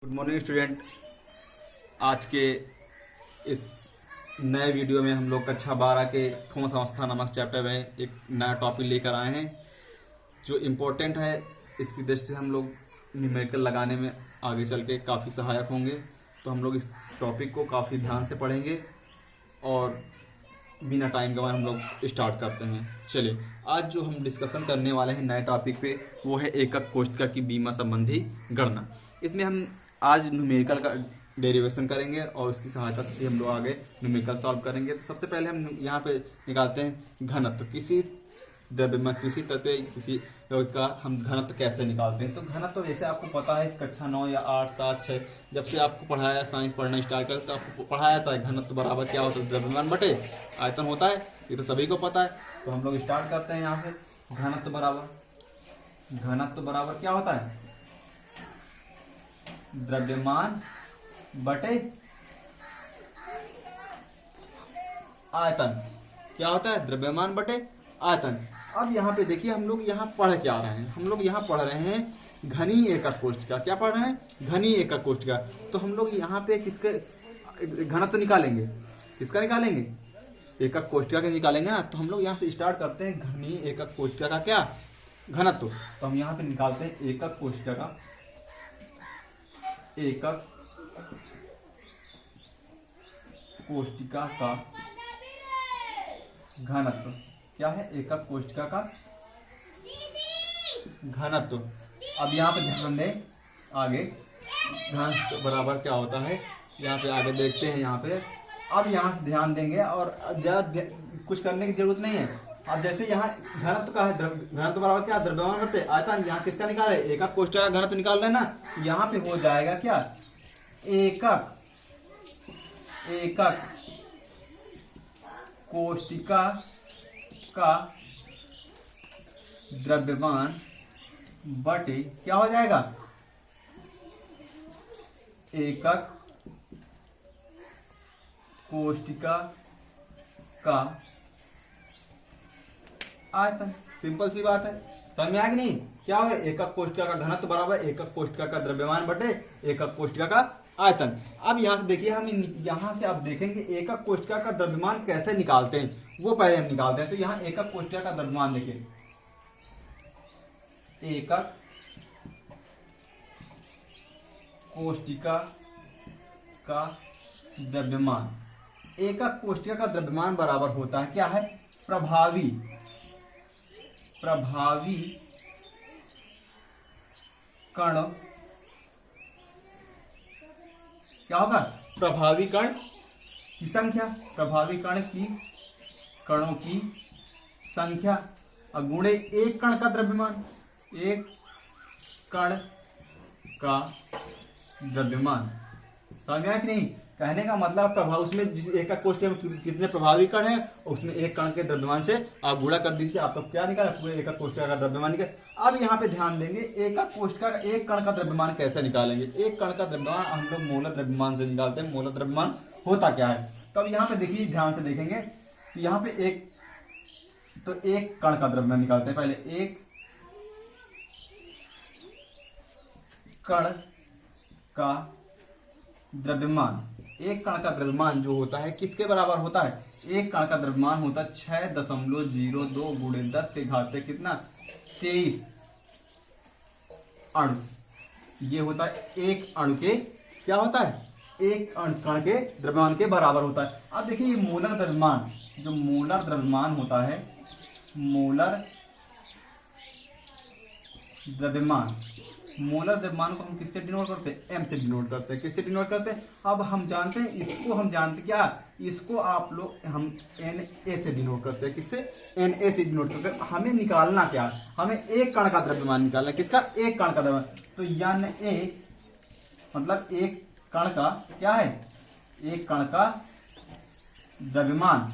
Good morning student. आज के इस नए वीडियो में हम लोग कक्षा 12 के ठोस अवस्था नामक चैप्टर में एक नया टॉपिक लेकर आए हैं जो इम्पोर्टेंट है। इसकी दृष्टि से हम लोग न्यूमेरिकल लगाने में आगे चल के काफ़ी सहायक होंगे। तो हम लोग इस टॉपिक को काफ़ी ध्यान से पढ़ेंगे और बिना टाइम गंवाए हम लोग स्टार्ट करते हैं। चलिए, आज जो हम डिस्कशन करने वाले हैं नए टॉपिक पे वो है एकक कोष्ठक की बीमा संबंधी गणना। इसमें हम आज न्यूमेरिकल का डेरिवेशन करेंगे और उसकी सहायता से हम लोग आगे न्यूमेरिकल सॉल्व करेंगे। तो सबसे पहले हम यहाँ पे निकालते हैं घनत्व। किसी द्रव्यमान, किसी तत्व, किसी यौगिक का हम घनत्व कैसे निकालते हैं। तो घनत्व जैसे आपको पता है कक्षा 9 या 8, 7, 6 जब से आपको पढ़ाया, साइंस पढ़ना स्टार्ट कर तो आपको पढ़ाया था घनत्व बराबर क्या होता है, द्रव्यमान बटे आयतन होता है। ये तो सभी को पता है। तो हम लोग स्टार्ट करते हैं यहाँ से। घनत्व बराबर क्या होता है, द्रव्यमान बटे आयतन। क्या होता है, द्रव्यमान बटे आयतन। अब यहाँ पे देखिए हम लोग यहाँ पढ़ क्या रहे हैं। हम लोग यहाँ पढ़ रहे हैं घनी एकक कोष्ठिका। क्या पढ़ रहे हैं, घनी एकक कोष्ठिका। तो हम लोग यहाँ पे किसके घनत्व निकालेंगे, किसका निकालेंगे, एकक कोष्ठिका के निकालेंगे ना। तो हम लोग यहाँ से स्टार्ट करते हैं घनी एकक कोष्ठिका का क्या घनत्व। तो हम यहाँ पे निकालते हैं एकक कोष्ठिका का, एकक कोष्ठिका का घनत्व। क्या है, एकक कोष्ठिका का घनत्व। अब यहाँ पे ध्यान दें आगे, घनत्व बराबर क्या होता है, यहाँ पे आगे देखते हैं। यहाँ पे अब यहाँ से ध्यान देंगे और ज्यादा कुछ करने की जरूरत नहीं है। अब जैसे यहाँ घनत्व का है, घनत्व बराबर क्या, द्रव्यमान बटे आयतन। यहाँ किसका निकाल रहे, एकक कोष्ठिका का घनत्व निकाल रहे हैं ना। यहाँ पे हो जाएगा क्या, एकक कोष्ठिका का द्रव्यमान बटे क्या हो जाएगा, एकक कोष्ठिका का आयतन। सिंपल सी बात है, समझ में आया कि नहीं। क्या होगा, एकक कोष्ठिका का घनत्व बराबर एकक कोष्ठिका का द्रव्यमान बटे एकक कोष्ठिका का आयतन। अब यहाँ से देखिए, हम यहाँ से अब देखेंगे एकक कोष्ठिका का द्रव्यमान कैसे निकालते हैं, वो पहले हम निकालते हैं। तो यहाँ एकक कोष्ठिका का द्रव्यमान देखिए, एकक कोष्ठिका का द्रव्यमान, एकक कोष्ठिका का द्रव्यमान बराबर होता है क्या है, प्रभावी कण। क्या होगा, प्रभावी कण की संख्या, प्रभावी कण की कणों की संख्या गुणे एक कण का द्रव्यमान, एक कण का द्रव्यमान। समझ में आया कि नहीं। कहने का मतलब प्रभाव, उसमें जिस एकक कोष्ठिका में कितने प्रभावी कण है उसमें एक कण के द्रव्यमान से आप गुणा कर दीजिए, आपका क्या निकाला, पूरे एकक कोष्ठिका का द्रव्यमान निकाल। अब यहाँ पे ध्यान देंगे एकक कोष्ठिका का एक कण का द्रव्यमान कैसे निकालेंगे। एक कण का द्रव्यमान हम लोग मोलर द्रव्यमान से निकालते हैं। मोलर द्रव्यमान होता क्या है, तो अब यहाँ पे देखिए ध्यान से देखेंगे। तो यहाँ पे एक कण का द्रव्यमान निकालते हैं। पहले एक कण का द्रव्यमान, एक कण का द्रव्यमान जो होता है किसके बराबर होता है, एक कण का द्रव्यमान होता है 6.02 गुणे 10 के घात कितना 23 अणु। ये होता है एक अणु के, क्या होता है, एक कण के द्रव्यमान के बराबर होता है। अब देखिए ये मोलर द्रव्यमान, जो मोलर द्रव्यमान होता है, मोलर द्रव्यमान को हम किससे डिनोट करते हैं, एम से डिनोट करते हैं। किससे डिनोट करते हैं, अब हम जानते हैं इसको, हम जानते क्या, इसको आप लोग हम Na से डिनोट करते हैं। किससे, Na से डिनोट करते हैं। हमें निकालना क्या है, हमें एक कण का द्रव्यमान निकालना है। किसका, एक कण का द्रव्यमान। तो Na मतलब एक कण का क्या है, एक कण का द्रव्यमान,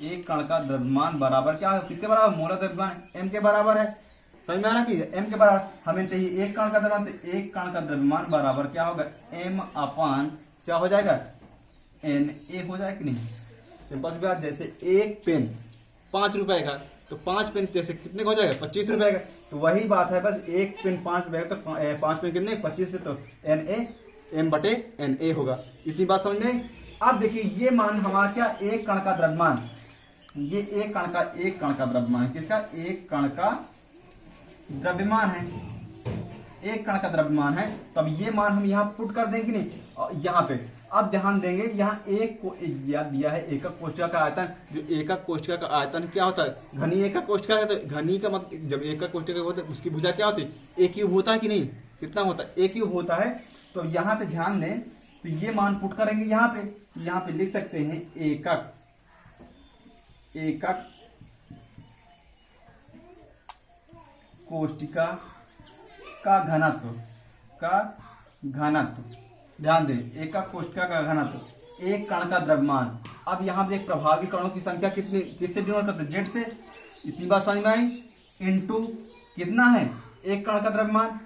एक कण का द्रव्यमान बराबर क्या है, किसके बराबर, मोलर द्रव्यमान m के बराबर है। समझ में आ रहा कि m के बराबर हमें चाहिए एक कण का द्रव्यमान। तो एक कण का द्रव्यमान बराबर क्या होगा, m अपान क्या हो जाएगा, Na हो जाएगा कि नहीं। सिंपल सी बात, जैसे एक पेन 5 रुपए का, तो 5 पेन जैसे कितने का हो जाएगा, 25 रुपए का। तो वही बात है, बस एक पेन 5 रुपए का, तो 5 पेन कितने, 25 पे। तो Na m/na होगा। इतनी बात समझ में। अब देखिए ये मान हमारा क्या, एक कण का द्रव्यमान, ये एक कण का द्रव्यमान, किसका, एक कण का द्रव्यमान है, एक कण का द्रव्यमान है। तब ये मान हम यहाँ पुट कर देंगे नहीं, यहाँ पे। अब ध्यान देंगे, यहाँ एक को दिया है एकक कोष्ठिका का आयतन। जो एकक कोष्ठिका का आयतन क्या होता है, घनी एकक कोष्ठिका है, तो घनी का मतलब जब एकक कोष्ठिका होता है उसकी भुजा क्या होती है, a क्यूब होता है कि नहीं, कितना होता है, a क्यूब होता है। तो यहाँ पे ध्यान दें, तो ये मान पुट करेंगे यहाँ पे लिख सकते हैं एकक कोष्ठिका का घनत्व, ध्यान दें, एकक कोष्ठिका का घनत्व, एक कण का द्रव्यमान। अब यहाँ पे एक प्रभावी कणों की संख्या कितनी, किससे डिनोट करते हैं, जेड से। इतनी बात समझ में आई। इनटू कितना है, एक कण का द्रव्यमान,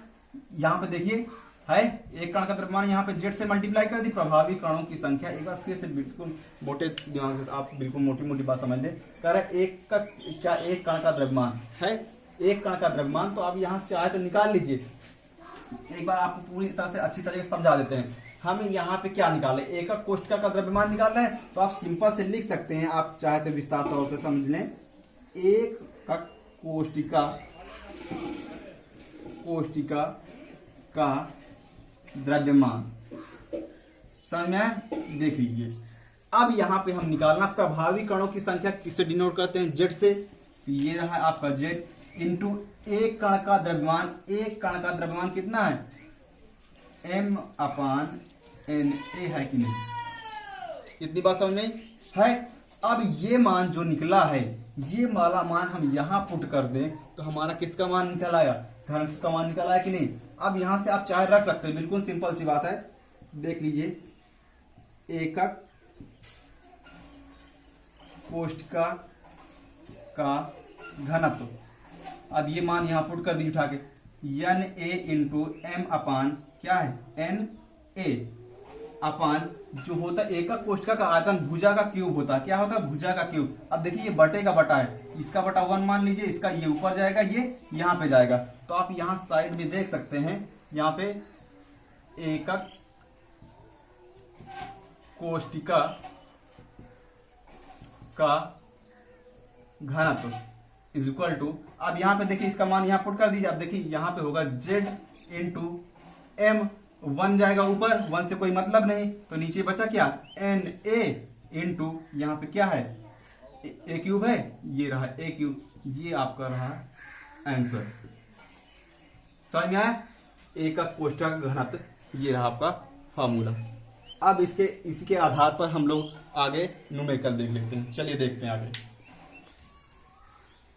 यहाँ पे देखिए है एक कण का द्रव्यमान, यहाँ पे जेड से मल्टीप्लाई कर दी, प्रभावी कणों की संख्या। एक बार फिर से बिल्कुल मोटे दिमाग से आप बिल्कुल मोटी बात समझ लें। कह रहे एक कण का द्रव्यमान है, एक कण का द्रव्यमान। तो आप यहाँ से आयतन निकाल लीजिए। एक बार आपको पूरी तरह से अच्छी तरह से समझा देते हैं। हम यहाँ पे क्या निकाले, एकक कोष्ठिका का द्रव्यमान निकाल रहे हैं। तो आप सिंपल से लिख सकते हैं, आप चाहे तो विस्तार तौर से समझ लें, एकक कोष्ठिका का द्रव्यमान। समझ में आया? देख लीजिए। अब यहाँ पे हम निकालना प्रभावी कणों की संख्या, किससे डिनोट करते हैं, जेड से। तो ये रहा आपका जेड इंटू एक कण का द्रव्यमान। एक कण का द्रव्यमान कितना है, m/na है कि नहीं, इतनी बात समझ में है। अब ये मान जो निकला है, ये वाला मान हम यहाँ पुट कर दें तो हमारा किसका मान निकल आया, घनत्व का मान निकल आया कि नहीं। अब यहाँ से आप चाहे रख सकते हैं, बिल्कुल सिंपल सी बात है। देख लीजिए, एकक कोष्ठिका का घनत्व। अब ये मान यहाँ पुट कर दीजिए उठा के, Na इंटू एम अपान क्या है, Na अपान जो होता है एकक कोष्ठिका का आयतन, भुजा का क्यूब होता है। क्या होता है, भुजा का क्यूब। अब देखिए ये बटे का बटा है, इसका बटा 1 मान लीजिए, इसका ये ऊपर जाएगा, ये यहाँ पे जाएगा। तो आप यहाँ साइड में देख सकते हैं, यहाँ पे एकक कोष्ठिका का घनत्व इज इक्वल टू, अब यहाँ पे देखिए इसका मान यहाँ पुट कर दीजिए। अब देखिए यहाँ पे होगा z इंटू एम, 1 जाएगा ऊपर, 1 से कोई मतलब नहीं, तो नीचे बचा क्या, Na इंटू यहाँ पे क्या है, a क्यूब है, ये रहा a क्यूब। ये आपका रहा आंसर। समझ में आया, एकक कोष्ठिका का घनत्व, ये रहा आपका फार्मूला। अब इसके आधार पर हम लोग आगे न्यूमेरिकल देख लेते हैं। चलिए देखते हैं आगे।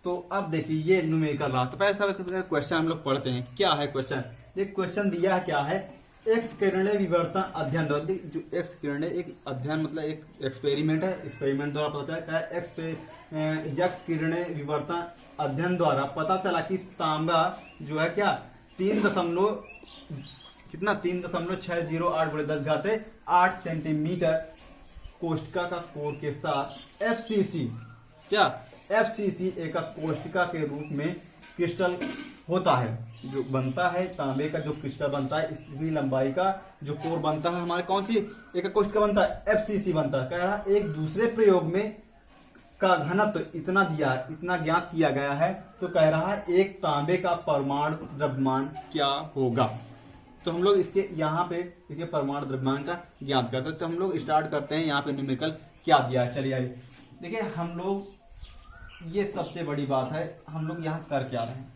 तो अब देखिए ये न्यूमेरिकल रहा। तो पहले क्वेश्चन हम लोग पढ़ते हैं, क्या है क्वेश्चन। एक क्वेश्चन दिया है, क्या है, एक्स किरणें विवर्तन अध्ययन द्वारा। जो एक्स किरणें एक अध्ययन मतलब एक एक्सपेरिमेंट है, एक्सपेरिमेंट द्वारा पता चला एक्स किरणें विवर्तन अध्ययन द्वारा पता चला कि तांबा जो है क्या 3.608 सेंटीमीटर कोष्ठिका का कोर के साथ एफसीसी एकक कोष्ठिका के रूप में क्रिस्टल होता है, जो बनता है तांबे का जो क्रिस्टल बनता है, इसकी लंबाई का जो कोर बनता है हमारे कौन सी एकक कोष्ठिका बनता है, एफसीसी बनता है। कह रहा एक दूसरे प्रयोग में का घनत्व इतना दिया है, इतना ज्ञात किया गया है, तो कह रहा है एक तांबे का परमाणु द्रव्यमान क्या होगा। तो हम लोग इसके यहाँ पे इसके परमाणु द्रव्यमान का ज्ञात करते हैं। तो हम लोग स्टार्ट करते हैं, यहाँ पे न्यूमेरिकल क्या दिया है। चलिए आइए देखिए, हम लोग ये सबसे बड़ी बात है, हम लोग यहाँ कर क्या रहे हैं।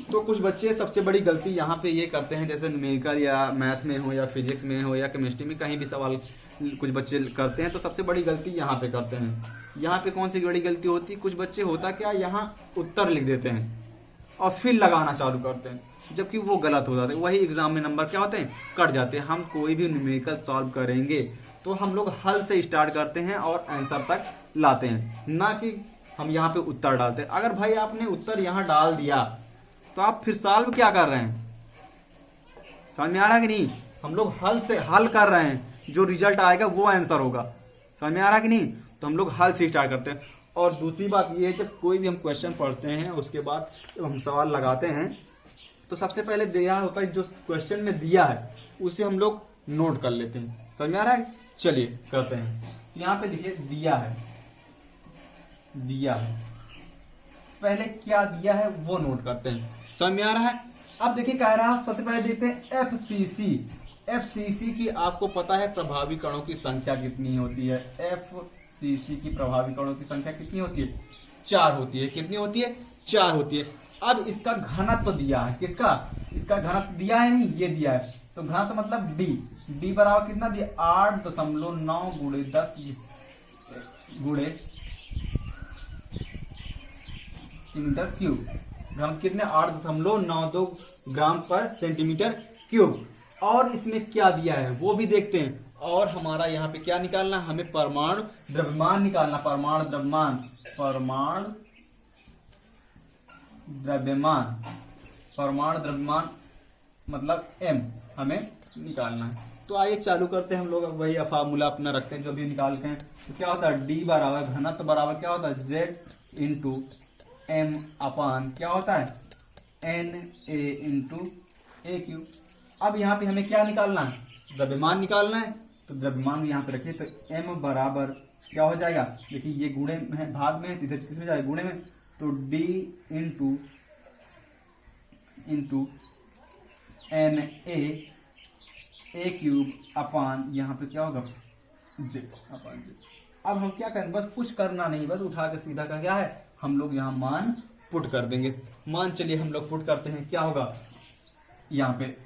तो कुछ बच्चे सबसे बड़ी गलती यहाँ पे ये करते हैं, जैसे न्यूमेरिकल या मैथ में हो या फिजिक्स में हो या केमिस्ट्री में, कहीं भी सवाल कुछ बच्चे करते हैं, तो सबसे बड़ी गलती यहाँ पे करते हैं। यहाँ पे कौन सी बड़ी गलती होती है, कुछ बच्चे होता क्या, यहाँ उत्तर लिख देते हैं और फिर लगाना चालू करते हैं, जबकि वो गलत हो जाते हैं। वही एग्जाम में नंबर क्या होते हैं, कट जाते हैं। हम कोई भी न्यूमेरिकल सॉल्व करेंगे तो हम लोग हल से स्टार्ट करते हैं और आंसर तक लाते हैं, ना कि हम यहाँ पे उत्तर डालते हैं। अगर भाई आपने उत्तर यहाँ डाल दिया तो आप फिर सॉल्व क्या कर रहे हैं, समझ में आ रहा है कि नहीं। हम लोग हल से हल कर रहे हैं, जो रिजल्ट आएगा वो आंसर होगा, समझ में आ रहा है कि नहीं। तो हम लोग हल से स्टार्ट करते हैं। और दूसरी बात ये है, जब कोई भी हम क्वेश्चन पढ़ते हैं उसके बाद जब हम सवाल लगाते हैं तो सबसे पहले दिया होता है, जो क्वेश्चन में दिया है उसे हम लोग नोट कर लेते हैं। समझ में आ रहा है? चलिए करते हैं। यहाँ पे देखिए दिया है, पहले क्या दिया है वो नोट करते हैं। समझ में आ रहा है? अब देखिए कह रहा है, सबसे पहले देखते हैं एफसीसी की आपको पता है प्रभावी कणों की संख्या कितनी होती है? एफसीसी की प्रभावी कणों की संख्या कितनी होती है? 4 होती है। कितनी होती है? 4 होती है। अब इसका घनत्व दिया है, किसका? इसका घनत्व दिया है, नहीं ये दिया है, तो घनत्व मतलब डी बराबर कितना दिया? 8.9 गुणे 10 गुणे सेंटीमीटर क्यूब। घनत्व कितने? 8.92 ग्राम पर सेंटीमीटर क्यूब। और इसमें क्या दिया है वो भी देखते हैं। और हमारा यहाँ पे क्या निकालना? हमें परमाणु द्रव्यमान निकालना। परमाणु द्रव्यमान मतलब m हमें निकालना है। तो आइए चालू करते हैं हम लोग। वही फार्मूला अपना रखते हैं जो भी निकालते हैं। तो क्या होता है? d बराबर घनत्व बराबर क्या होता है? z इंटू m अपान क्या होता है? na इंटू ए क्यूब। अब यहाँ पे हमें क्या निकालना है? द्रव्यमान निकालना है। तो द्रव्यमान यहाँ पे रखिए, तो m बराबर क्या हो जाएगा? देखिए ये गुणे में भाग में है, इधर किस में जाएगा? गुणे में। तो d इंटू na ए क्यूब अपान यहाँ पे क्या होगा? z अपान z। अब हम क्या करें? बस कुछ करना नहीं, बस उठा के सीधा का क्या है, हम लोग यहाँ मान पुट कर देंगे। मान चलिए हम लोग पुट करते हैं। क्या होगा यहाँ पे?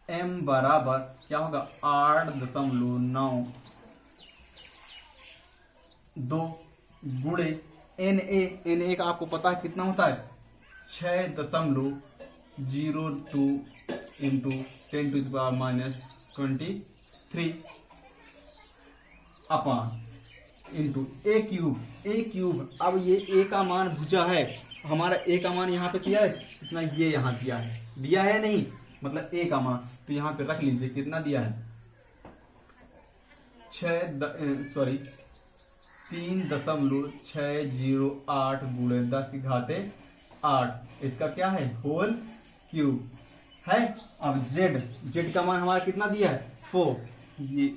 m बराबर क्या होगा? 8.92 गुणे na का आपको पता है कितना होता है? 6.02 इंटू 10⁻⁻23 अपान इंटू ए क्यूब। अब ये ए का मान भुजा है, हमारा ए का मान यहाँ पे किया है कितना? ये यहाँ दिया है नहीं, मतलब ए का मान तो यहाँ पे रख लीजिए। कितना दिया है? 3.608 गुणे 10⁸ इसका क्या है? होल क्यूब है। अब जेड का मान हमारा कितना दिया है? 4। ये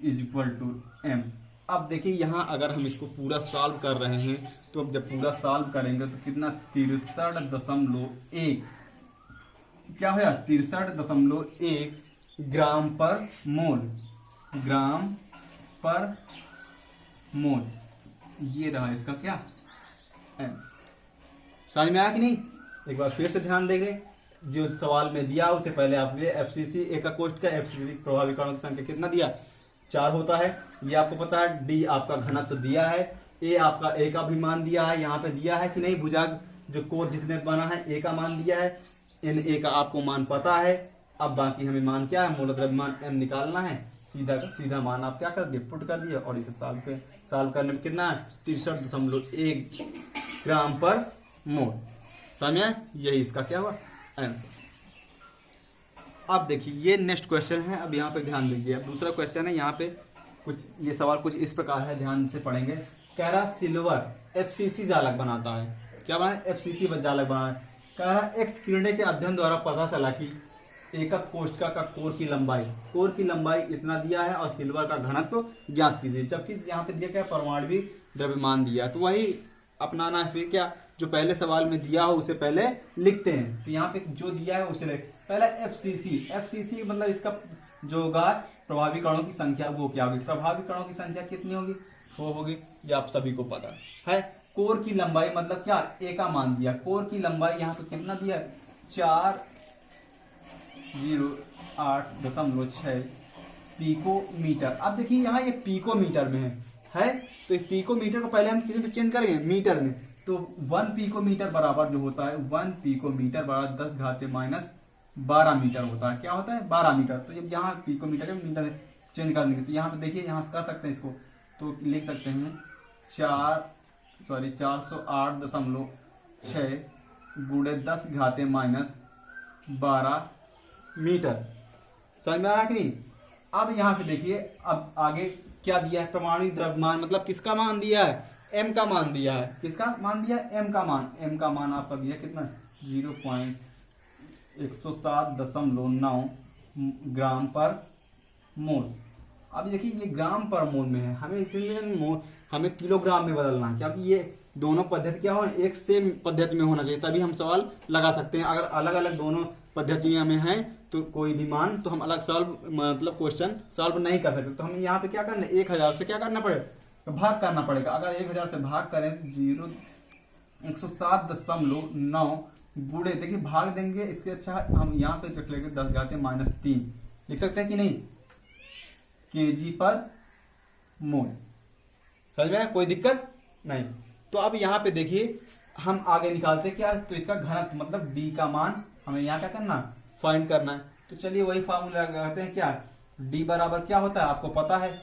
इज इक्वल टू m। अब देखिए यहाँ अगर हम इसको पूरा सॉल्व कर रहे हैं, तो अब जब पूरा सॉल्व करेंगे तो कितना? 63.1 क्या हो? 63.1 ग्राम पर मोल। ये रहा इसका क्या? m। समझ में आया कि नहीं? एक बार फिर से ध्यान देंगे। जो सवाल में दिया उसे पहले आप लिए एफसीसी एक कोष्ठ का एफसीसी प्रभावी कणों की संख्या कितना दिया? 4 होता है। ये आपको पता है। डी आपका घनत्व तो दिया है। ए आपका ए का भी मान दिया है, यहाँ पे दिया है कि नहीं? भुजाग जो कोर जितने बना है ए का मान दिया है। एन ए का आपको मान पता है। अब बाकी हमें मान क्या है? मूल द्रव्यमान m निकालना है। सीधा मान आप क्या कर दिए? पुट कर दिए। और इसे सॉल्व करने में कितना है? 63.1 ग्राम पर मोल। समझ में? यही इसका क्या हुआ? आंसर। अब देखिए ये नेक्स्ट क्वेश्चन है। अब यहाँ पे ध्यान दीजिए। अब दूसरा क्वेश्चन है यहाँ पे कुछ, ये सवाल कुछ इस प्रकार है, ध्यान से पढ़ेंगे। कह रहा सिल्वर एफसीसी जालक बनाता है। क्या बना? एफसीसी जालक बना है। कह रहा एक्स किरणें के अध्ययन द्वारा पता चला कि एकक कोष्ठक का कोर की लंबाई इतना दिया है और सिल्वर का घनत्व ज्ञात कीजिए। जबकि यहाँ पे दिया क्या? परमाणु द्रव्यमान दिया है। तो वही अपनाना है। फिर क्या? जो पहले सवाल में दिया हो उसे पहले लिखते हैं। तो यहाँ पे जो दिया है उसे पहला एफसीसी मतलब इसका जो होगा प्रभावी कणों की संख्या वो क्या होगी? प्रभावी कणों की संख्या कितनी होगी? वो होगी, ये आप सभी को पता है। कोर की लंबाई मतलब क्या? ए का मान दिया। कोर की लंबाई यहाँ पे कितना दिया? 408.6 पिकोमीटर। अब देखिए यहाँ ये पिकोमीटर में है। तो इस पिकोमीटर को पहले हम किसी में चेंज करेंगे? मीटर में। तो 1 पिकोमीटर बराबर जो होता है 1 पिकोमीटर बराबर 10⁻12 मीटर होता है। क्या होता है? 12 मीटर। तो जब यहाँ पिकोमीटर में मीटर चेंज कर देंगे तो यहाँ पे देखिए, यहाँ कर सकते हैं इसको, तो लिख सकते हैं 408.6 गुणे 10⁻12 मीटर। समझ में आ रहा है कि नहीं? अब यहाँ से देखिए, अब आगे क्या दिया है? परमाणु द्रव्यमान मतलब किसका मान दिया है? m का मान दिया है। किसका मान दिया है? m का मान। m का मान आपका दिया कितना? 0.107.9 ग्राम पर मोल। अब देखिए ये ग्राम पर मोल में है, हमें इसलिए हमें किलोग्राम में बदलना है, क्योंकि ये दोनों पद्धति क्या हो, एक सेम पद्धति में होना चाहिए, तभी हम सवाल लगा सकते हैं। अगर अलग अलग दोनों पद्धतियां में हैं तो कोई भी मान, तो हम अलग सॉल्व मतलब क्वेश्चन सॉल्व नहीं कर सकते। तो हमें यहाँ पे क्या करना है, 1000 से क्या करना पड़ेगा, तो भाग करना पड़ेगा। अगर 1000 से भाग करें 107.9 गुणे, देखिए भाग देंगे, इसके अच्छा हम यहाँ पे रख लेंगे 10⁻³ लिख सकते हैं कि नहीं, केजी पर मोल। समझ में, कोई दिक्कत नहीं। तो अब यहाँ पे देखिए हम आगे निकालते क्या, तो इसका घनत्व मतलब d का मान हमें यहाँ क्या करना, फाइंड करना है। तो चलिए वही फार्मूला लगाते हैं, क्या d बराबर क्या होता है आपको पता है,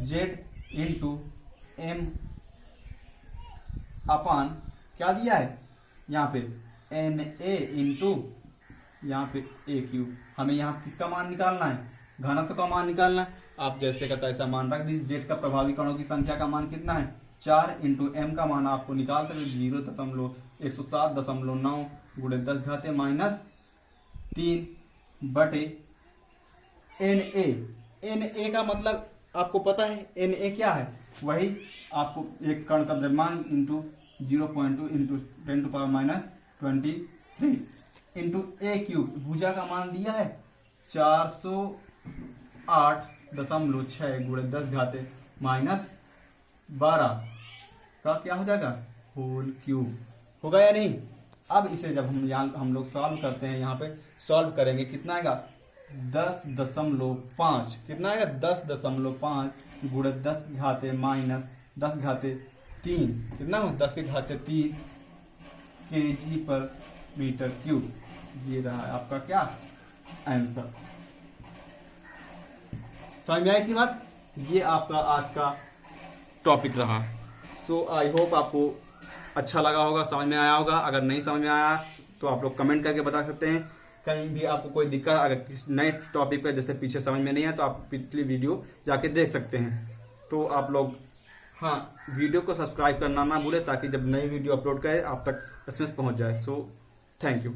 z इंटू m अपान क्या दिया है यहाँ पे Na इंटू यहाँ पे a³। हमें यहाँ किसका मान निकालना है, घनत्व का मान निकालना है। आप जैसे कहता है ऐसा मान रख दीजिए। जेड का प्रभावी कणों की संख्या का मान कितना है 4 इंटू एम का मान आपको निकाल सकते 0.107.9 गुणे 10⁻³ बटे Na का मतलब आपको पता है Na क्या है, वही आपको एक कण का द्रव्यमान इंटू 0.2 इंटू 10⁻23 इंटू a³ भुजा का मान दिया है 408.6 गुणे 10⁻12 का क्या हो जाएगा होल क्यूब, होगा या नहीं। अब इसे जब हम लोग सॉल्व करते हैं, यहाँ पे सॉल्व करेंगे कितना आएगा 10.5, कितना आएगा 10.5 गुणे 10⁻³ कितना हो 10⁻³ केजी पर मीटर क्यूब। ये रहा है आपका क्या आंसर। समझ में आई थी बात, ये आपका आज का टॉपिक रहा। सो आई होप आपको अच्छा लगा होगा, समझ में आया होगा। अगर नहीं समझ में आया तो आप लोग कमेंट करके बता सकते हैं। कहीं भी आपको कोई दिक्कत, अगर किसी नए टॉपिक पे जैसे पीछे समझ में नहीं है तो आप पिछली वीडियो जाके देख सकते हैं। तो आप लोग हाँ वीडियो को सब्सक्राइब करना ना भूले, ताकि जब नई वीडियो अपलोड करें आप तक एसएमएस पहुंच जाए। So thank you.